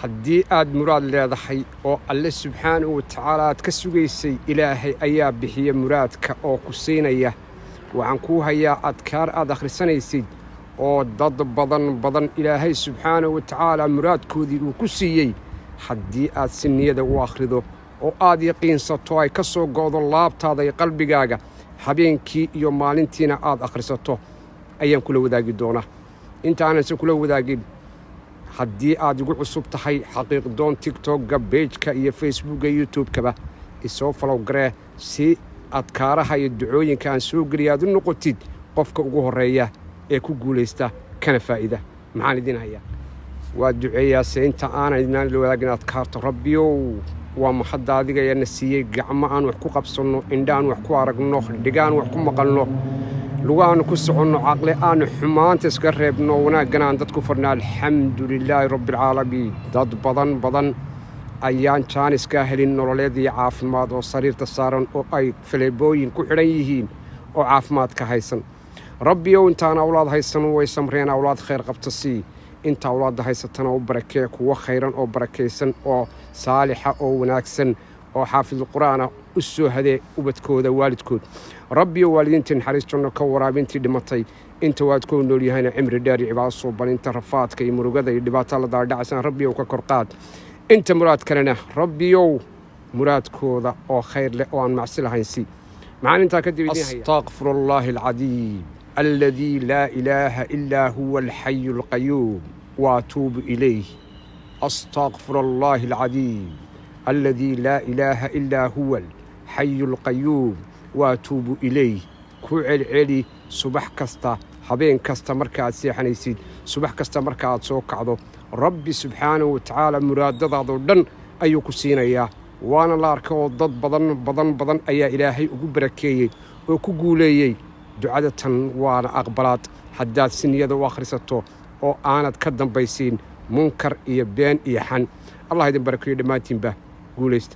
haddii aad muraad leedahay oo alle subxaanahu wa tacaala aad ka sugaysay ilaahay ayaa bixiya muraadka oo ku siinaya waxaan kuu hayaa adkaar aad akhrisanaysid oo dad badan ilaahay subxaanahu wa tacaala muraadkoodii uu ku siiyey haddii aad si niyada u akhrido oo aad yaqiinsato ay ka soo go'do laabtaada iyo qalbigaaga habeenkii iyo maalintiina aad akhrisato ayaan kula wadaagi doonaa intaananse kula wadaagin haddii aad igu cusub tahay xaqiiqdoon tiktokga beejka iyo facebookga youtubekaba isoo falow garee si adkaaraha iyo ducooyinka aan soo geliya aad u noqotid qofka ugu horreeya ee ku guulaysta kana faa'ida maxaan idin hayaa waa duceeyaase inta aanan idinaan la wadaagin adkaarta rabbiyow waa maxadda adiga ayaa na siiyey gacmo aan wax ku qabsanno indhaan wax ku aragno dhigaan wax ku maqalno lugaan ku soconno caqli aan xumaanta iska reebno wanaagana aan dadku farnaa alxamdulilaahi rabbilcaalamiin dad badan ayaan jaaniska helin nololeed iyo caafimaad oo sariirta saaran oo ay faleebooyin ku xidhan yihiin oo caafimaadka haysan rabbiyow intaan awlaad haysan way samreen awlaad khayr qabta sii inta awlaadda haysatana u barakee kuwa khayran oo barakaysan oo saalixa oo wanaagsan oo xaafidul qur'aana u soo hadee ubadkooda waalidkood rabbiyow waalidiintii naxariis janno ka waraabintii dhimatay inta waadkoo nool yahayna cimri dheer iyo cibaado soo baninta rafaadka iyo murugada iyo dhibaatada la daadhacaysan rabbiyow ka kor qaad inta muraad kalena rabbiyow muraadkooda oo khayr leh oo aan macsi lahayn si maxaan intaa kadib idin haya astaghfirullaahi alcadiim الذي لا إله إلا هو الحي القيوم وأتوب إليه أستغفر الله العظيم الذي لا إله إلا هو الحي القيوم وأتوب إليه كوعل علي صبح كستا حبين كستا مركات سيحنيسيد صبح كستا مركات سوكعدو ربي سبحانه وتعالى مراد ضادو دن أيوكو سينيا وانا لاركو ضد بدن أيا إلهي أقبركي وكقولي ducadatan waana aqbalaad haddaad si niyada u akhrisato oo aanad ka dambaysiin munkar iyo been iyo xan allah idin barakeeyo dhammaantiinba guulaysta